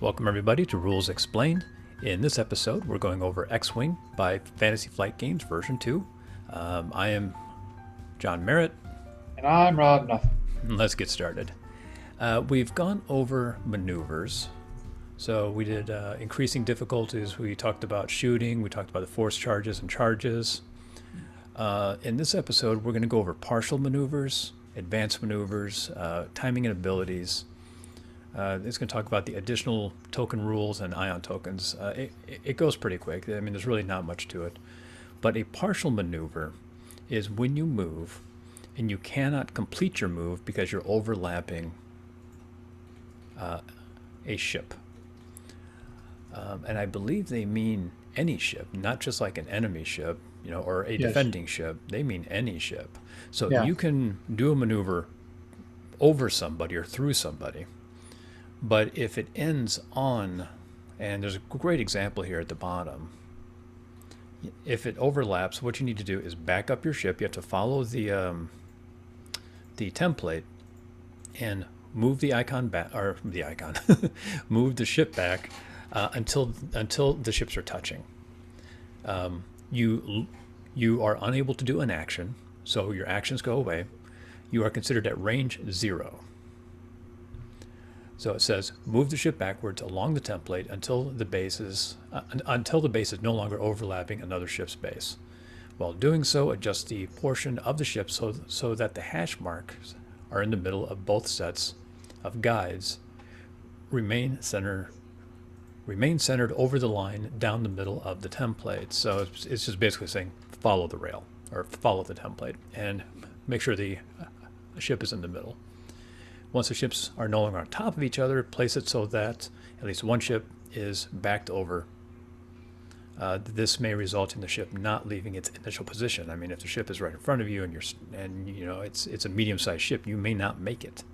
Welcome everybody to Rules Explained. In this episode, we're going over X-Wing by Fantasy Flight Games version 2. I am John Merritt. And I'm Rod Nothing. Let's get started. We've gone over maneuvers. So we did increasing difficulties. We talked about shooting. We talked about the force charges and charges. In this episode, we're going to go over partial maneuvers, advanced maneuvers, timing and abilities. It's going to talk about the additional token rules and ion tokens. It goes pretty quick. I mean, there's really not much to it. But a partial maneuver is when you move and you cannot complete your move because you're overlapping a ship. And I believe they mean any ship, not just like an enemy ship, or a defending ship. They mean any ship. So you can do a maneuver over somebody or through somebody. But if it ends on, and there's a great example here at the bottom, if it overlaps, what you need to do is back up your ship. You have to follow the template and move the icon back, or the icon, move the ship back until the ships are touching. You are unable to do an action, so your actions go away. You are considered at range 0. So it says, move the ship backwards along the template until the base is no longer overlapping another ship's base. While doing so, adjust the portion of the ship so that the hash marks are in the middle of both sets of guides. Remain centered over the line down the middle of the template. So it's just basically saying follow the rail or follow the template and make sure the ship is in the middle. Once the ships are no longer on top of each other, place it so that at least one ship is backed over. This may result in the ship not leaving its initial position. I mean, if the ship is right in front of you and it's a medium-sized ship, you may not make it.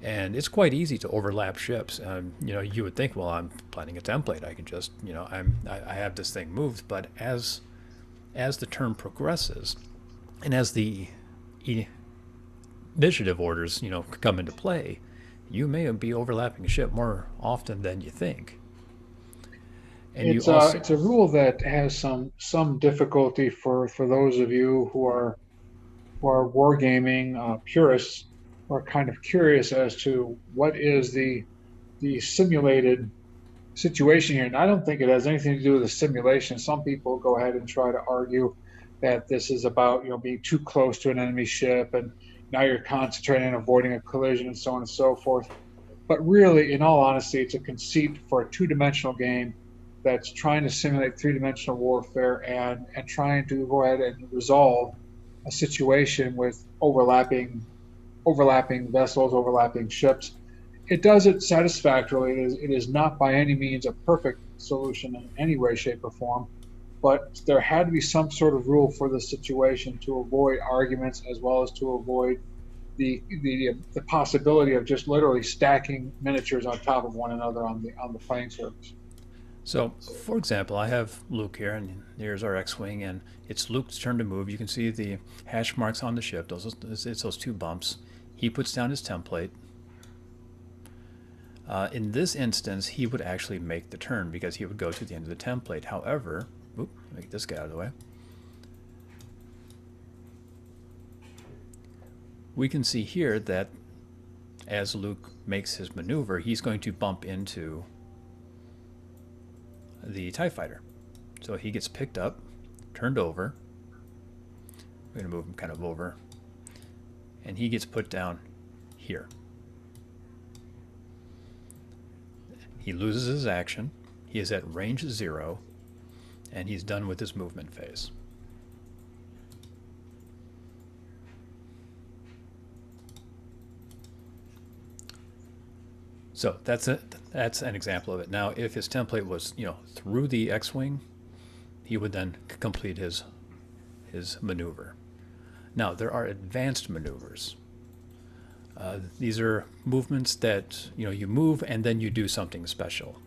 And it's quite easy to overlap ships. You would think, well, I'm planning a template. I can just, I have this thing moved. But as the turn progresses, and as the initiative orders, come into play, you may be overlapping a ship more often than you think. And it's a rule that has some difficulty for those of you who are wargaming purists, who are kind of curious as to what is the simulated situation here. And I don't think it has anything to do with the simulation. Some people go ahead and try to argue that this is about being too close to an enemy ship and now you're concentrating on avoiding a collision and so on and so forth. But really, in all honesty, it's a conceit for a two-dimensional game that's trying to simulate three-dimensional warfare and trying to go ahead and resolve a situation with overlapping vessels, overlapping ships. It does it satisfactorily. It is not by any means a perfect solution in any way, shape, or form. But there had to be some sort of rule for the situation to avoid arguments, as well as to avoid the possibility of just literally stacking miniatures on top of one another on the playing surface. So, for example, I have Luke here, and here's our X-Wing, and it's Luke's turn to move. You can see the hash marks on the ship. It's those two bumps. He puts down his template. In this instance, he would actually make the turn because he would go to the end of the template. However, make this guy out of the way. We can see here that as Luke makes his maneuver, he's going to bump into the TIE fighter. So he gets picked up, turned over. We're going to move him kind of over. And he gets put down here. He loses his action. He is at range 0. And he's done with his movement phase. So that's an example of it. Now, if his template was through the X-Wing, he would then complete his maneuver. Now, there are advanced maneuvers. These are movements that you move and then you do something special.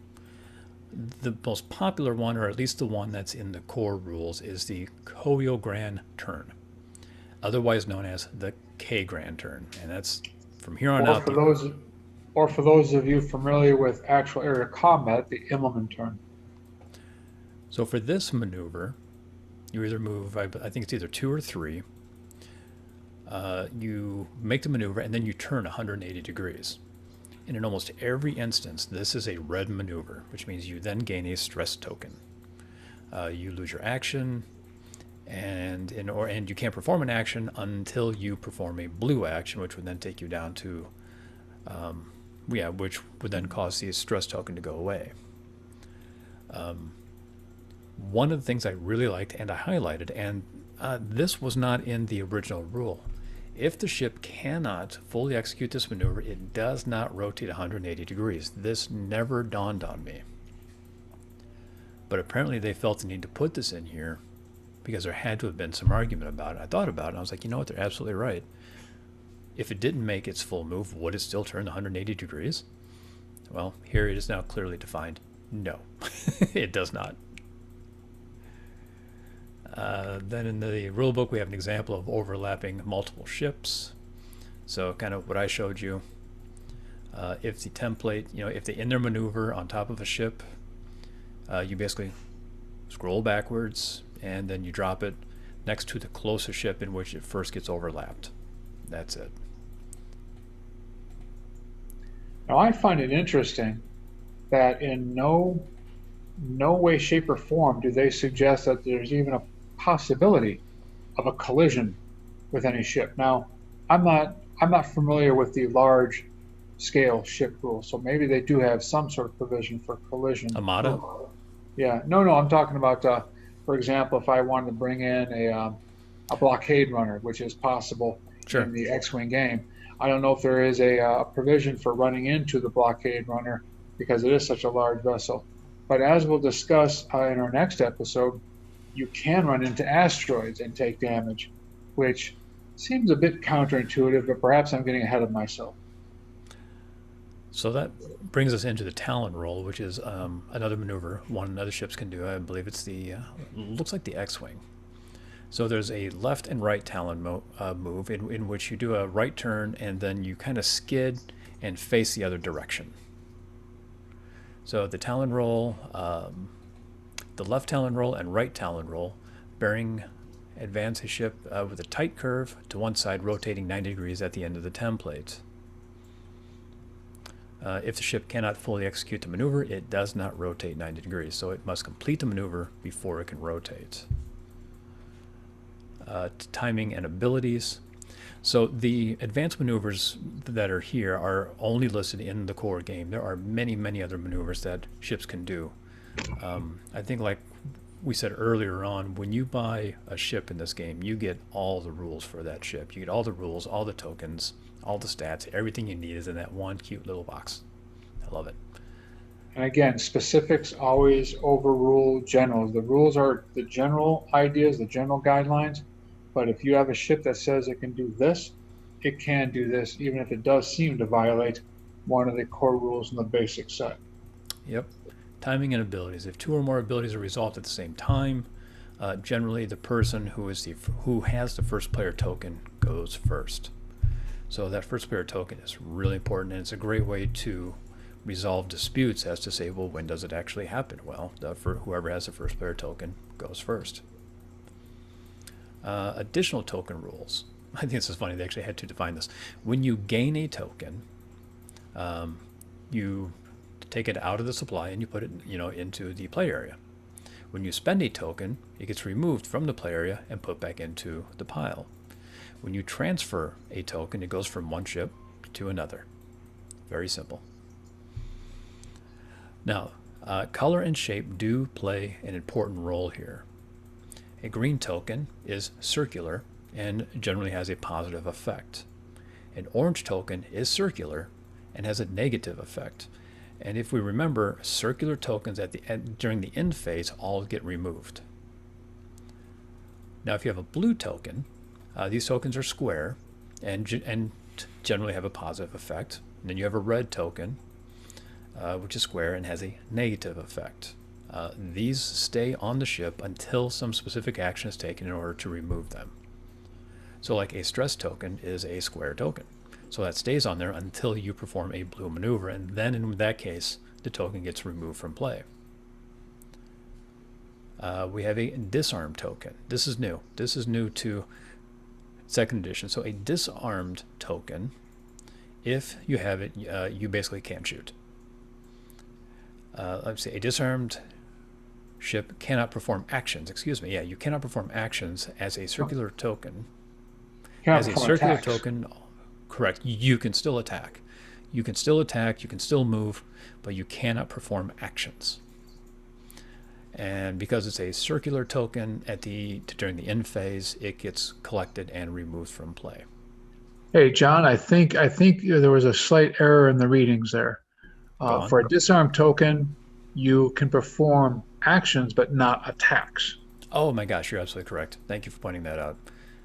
The most popular one, or at least the one that's in the core rules, is the Koiogran Turn, otherwise known as the Koiogran Turn, and that's from here on out. Or for those of you familiar with actual area combat, the Immelman turn. So for this maneuver, you either move, I think it's either 2 or 3. You make the maneuver and then you turn 180 degrees. And in almost every instance, this is a red maneuver, which means you then gain a stress token. You lose your action, and you can't perform an action until you perform a blue action, which would then take you down to, which would then cause the stress token to go away. One of the things I really liked and I highlighted, and this was not in the original rule. If the ship cannot fully execute this maneuver, it does not rotate 180 degrees. This never dawned on me. But apparently they felt the need to put this in here because there had to have been some argument about it. I thought about it and I was like, you know what, they're absolutely right. If it didn't make its full move, would it still turn 180 degrees? Well, here it is now clearly defined. No, it does not. Then in the rulebook, we have an example of overlapping multiple ships. So kind of what I showed you. If the template, if they end their maneuver on top of a ship, you basically scroll backwards and then you drop it next to the closest ship in which it first gets overlapped. That's it. Now I find it interesting that in no way, shape, or form do they suggest that there's even a possibility of a collision with any ship. Now, I'm not familiar with the large scale ship rules, so maybe they do have some sort of provision for collision. Armada? Yeah, no, I'm talking about, for example, if I wanted to bring in a blockade runner, which is possible Sure. in the X-Wing game. I don't know if there is a provision for running into the blockade runner because it is such a large vessel. But as we'll discuss in our next episode, you can run into asteroids and take damage, which seems a bit counterintuitive, but perhaps I'm getting ahead of myself. So that brings us into the Tallon Roll, which is another maneuver one other ships can do. I believe it's looks like the X-Wing. So there's a left and right Tallon move in which you do a right turn and then you kind of skid and face the other direction. So the Tallon Roll, the left Tallon Roll and right Tallon Roll, bearing advance a ship with a tight curve to one side, rotating 90 degrees at the end of the template. If the ship cannot fully execute the maneuver, it does not rotate 90 degrees, so it must complete the maneuver before it can rotate. Timing and abilities. So the advanced maneuvers that are here are only listed in the core game. There are many, many other maneuvers that ships can do. I think like we said earlier on, when you buy a ship in this game, you get all the rules for that ship. You get all the rules, all the tokens, all the stats, everything you need is in that one cute little box. I love it. And again, specifics always overrule generals. The rules are the general ideas, the general guidelines. But if you have a ship that says it can do this, it can do this, even if it does seem to violate one of the core rules in the basic set. Yep. Timing and abilities. If two or more abilities are resolved at the same time, generally the person who has the first player token goes first. So that first player token is really important, and it's a great way to resolve disputes as to say, well, when does it actually happen? Well, whoever has the first player token goes first. Additional token rules. I think this is funny. They actually had to define this. When you gain a token, you take it out of the supply and you put it, into the play area. When you spend a token, it gets removed from the play area and put back into the pile. When you transfer a token, it goes from one ship to another. Very simple. Now, color and shape do play an important role here. A green token is circular and generally has a positive effect. An orange token is circular and has a negative effect. And if we remember, circular tokens during the end phase all get removed. Now, if you have a blue token, these tokens are square and generally have a positive effect. And then you have a red token, which is square and has a negative effect. These stay on the ship until some specific action is taken in order to remove them. So like a stress token is a square token. So that stays on there until you perform a blue maneuver, and then in that case, the token gets removed from play. We have a disarm token. This is new. This is new to second edition. So a disarmed token, if you have it, you basically can't shoot. Let's see, a disarmed ship cannot perform actions. Excuse me. Yeah, you cannot perform actions as a circular token. As a circular token, correct. You can still attack. You can still attack. You can still move, but you cannot perform actions. And because it's a circular token during the end phase, it gets collected and removed from play. Hey, John, I think there was a slight error in the readings there. Go on. For a disarm token, you can perform actions but not attacks. Oh my gosh, you're absolutely correct. Thank you for pointing that out.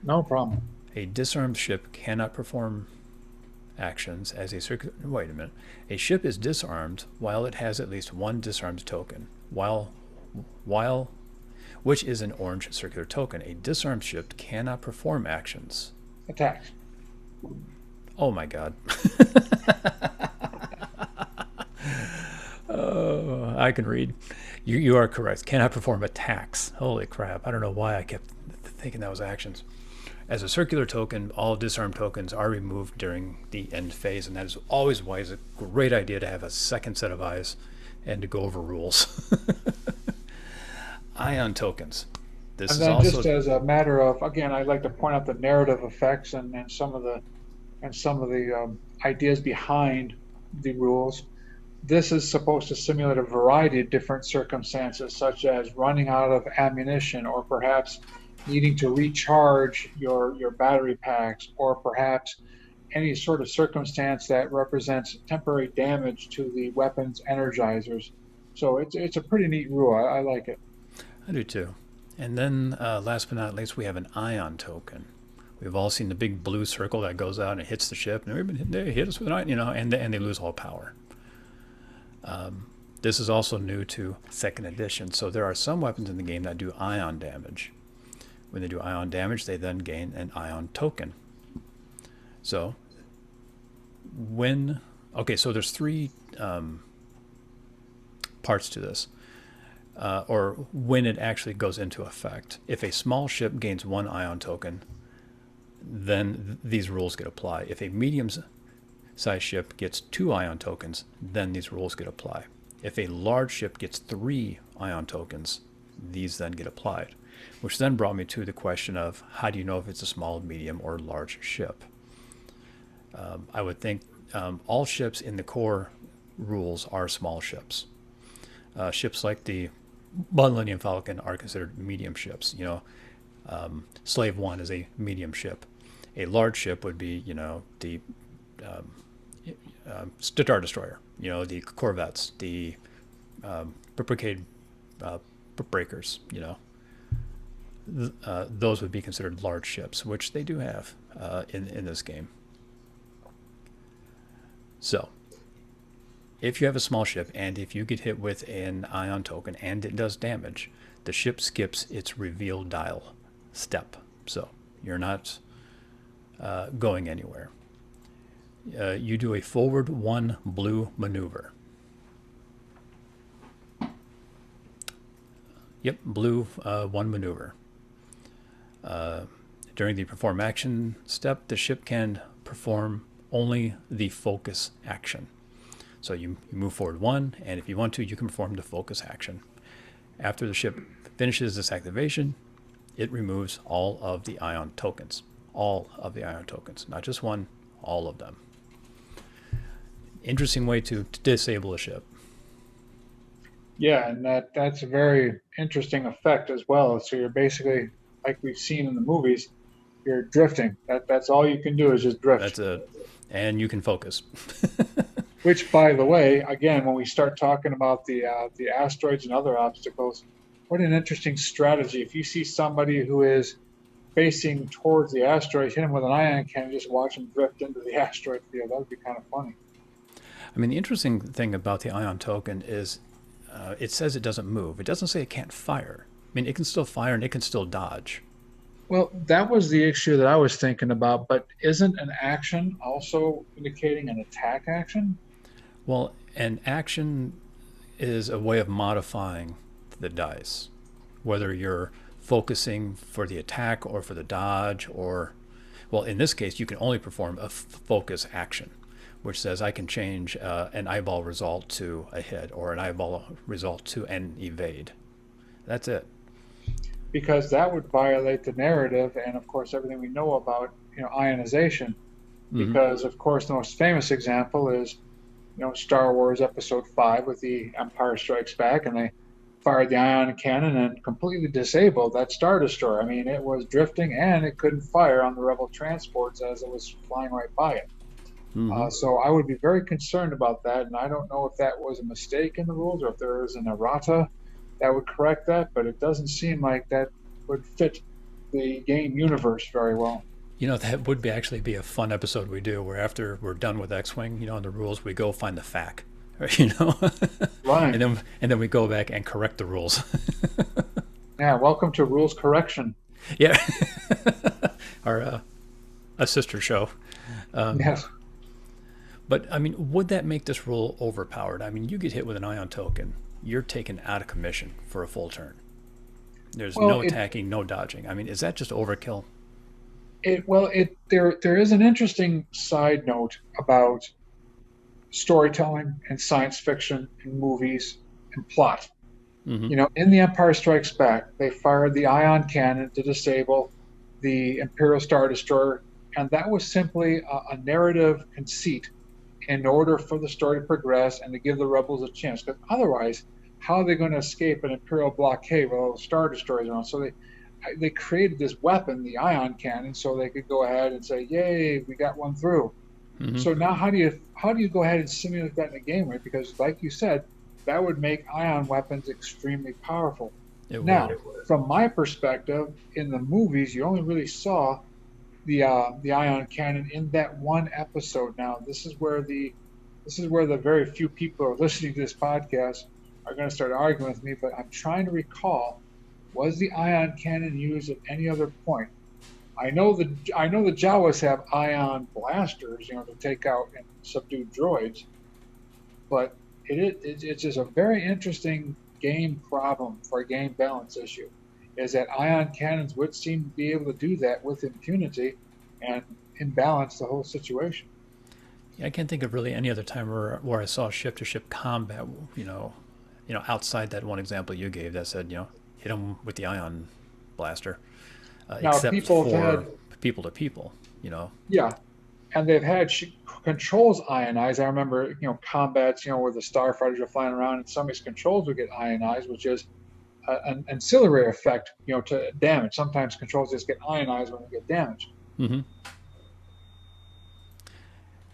No problem. A disarmed ship cannot perform actions as a circular. Wait a minute. A ship is disarmed while it has at least one disarmed token. Which is an orange circular token. A disarmed ship cannot perform actions. Attacks. Oh my god. Oh, I can read. You are correct. Cannot perform attacks. Holy crap. I don't know why I kept thinking that was actions. As a circular token, all disarmed tokens are removed during the end phase, and that is always why it's a great idea to have a second set of eyes and to go over rules. Ion tokens. This and then also just as a matter of, again, I'd like to point out the narrative effects and some of the ideas behind the rules. This is supposed to simulate a variety of different circumstances, such as running out of ammunition, or perhaps needing to recharge your battery packs, or perhaps any sort of circumstance that represents temporary damage to the weapon's energizers. So it's a pretty neat rule. I like it. I do too. And then last but not least, we have an ion token. We've all seen the big blue circle that goes out and hits the ship, and they hit us with an ion, and they lose all power. This is also new to second edition. So there are some weapons in the game that do ion damage. When they do ion damage, they then gain an ion token. So so there's three parts to this, or when it actually goes into effect. If a small ship gains one ion token, then these rules get applied. If a medium-sized ship gets 2 ion tokens, then these rules get applied. If a large ship gets 3 ion tokens, these then get applied. Which then brought me to the question of, how do you know if it's a small, medium, or large ship? I would think all ships in the core rules are small ships. Ships like the Millennium Falcon are considered medium ships. Slave 1 is a medium ship. A large ship would be, the Star Destroyer, the corvettes, the brigade breakers, those would be considered large ships, which they do have in this game. So, if you have a small ship and if you get hit with an ion token and it does damage, the ship skips its reveal dial step. So, you're not going anywhere. You do a forward 1 blue maneuver. Yep, blue 1 maneuver. During the perform action step, the ship can perform only the focus action. So you move forward 1, and if you want to, you can perform the focus action. After the ship finishes this activation, it removes all of the ion tokens. All of the ion tokens, not just one, all of them. Interesting way to disable a ship. Yeah, and that's a very interesting effect as well. So you're basically, like we've seen in the movies, you're drifting. That's all you can do is just drift. That's it. And you can focus. Which, by the way, again, when we start talking about the asteroids and other obstacles, what an interesting strategy. If you see somebody who is facing towards the asteroid, hit him with an ion cannon, just watch him drift into the asteroid field. That would be kind of funny. I mean, the interesting thing about the ion token is it says it doesn't move. It doesn't say it can't fire. I mean, it can still fire and it can still dodge. Well, that was the issue that I was thinking about, but isn't an action also indicating an attack action? Well, an action is a way of modifying the dice, whether you're focusing for the attack or for the dodge, or, well, in this case, you can only perform a focus action, which says I can change an eyeball result to a hit or an eyeball result to an evade. That's it. Because that would violate the narrative and, of course, everything we know about, ionization. Mm-hmm. Because, of course, the most famous example is, Star Wars Episode 5 with the Empire Strikes Back, and they fired the ion cannon and completely disabled that Star Destroyer. I mean, it was drifting and it couldn't fire on the Rebel transports as it was flying right by it. Mm-hmm. So I would be very concerned about that, and I don't know if that was a mistake in the rules or if there is an errata that would correct that, but it doesn't seem like that would fit the game universe very well. That would actually be a fun episode we do, where after we're done with X-wing, on the rules, we go find the FAQ, Right. and then we go back and correct the rules. Yeah, welcome to Rules Correction. Yeah, our a sister show. Yes. But I mean, would that make this rule overpowered? I mean, you get hit with an ion token, you're taken out of commission for a full turn. There's Well, no attacking, no dodging. I mean, is that just overkill? there is an interesting side note about storytelling and science fiction and movies and plot. Mm-hmm. In The Empire Strikes Back, they fired the ion cannon to disable the Imperial Star Destroyer, and that was simply a narrative conceit in order for the story to progress and to give the rebels a chance. Because otherwise, how are they going to escape an Imperial blockade with all the Star Destroyers around? So they created this weapon, the ion cannon, so they could go ahead and say, "Yay, we got one through." Mm-hmm. So now, how do you go ahead and simulate that in a game, right? Because, like you said, that would make ion weapons extremely powerful. Now, from my perspective, in the movies, you only really saw the ion cannon in that one episode. Now, this is where the very few people who are listening to this podcast are going to start arguing with me. But I'm trying to recall: was the ion cannon used at any other point? I know the Jawas have ion blasters, to take out and subdue droids, but it's just a very interesting game problem for a game balance issue. Is that ion cannons would seem to be able to do that with impunity and imbalance the whole situation. Yeah, I can't think of really any other time where I saw ship-to-ship combat. Outside that one example you gave that said, hit them with the ion blaster, Now, except people have for had, people to people. yeah, and they've had controls ionized. I remember, combats, where the starfighters are flying around and some of these controls would get ionized, which is an ancillary effect, to damage. Sometimes controls just get ionized when they get damaged. Mm-hmm.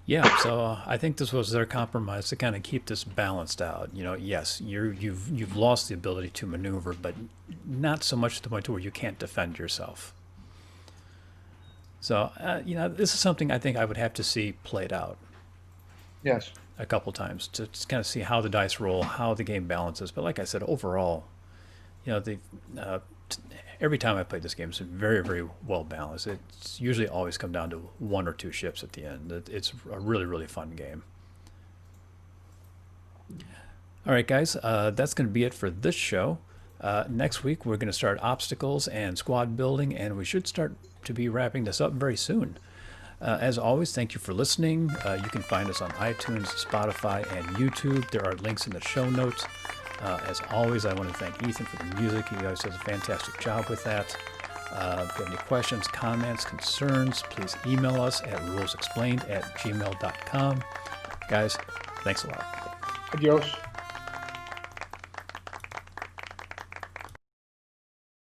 Yeah, so I think this was their compromise to kind of keep this balanced out. Yes, you've lost the ability to maneuver, but not so much to the point where you can't defend yourself. So this is something I think I would have to see played out Yes. a couple times to kind of see how the dice roll, how the game balances. But like I said, overall, the every time I played this game, it's very, very well balanced. It's usually always come down to one or two ships at the end. It's a really, really fun game. All right, guys, that's going to be it for this show. Next week, we're going to start obstacles and squad building, and we should start to be wrapping this up very soon. As always, thank you for listening. You can find us on iTunes, Spotify, and YouTube. There are links in the show notes. As always, I want to thank Ethan for the music. He always does a fantastic job with that. If you have any questions, comments, concerns, please email us at rulesexplained@gmail.com. Guys, thanks a lot. Adios.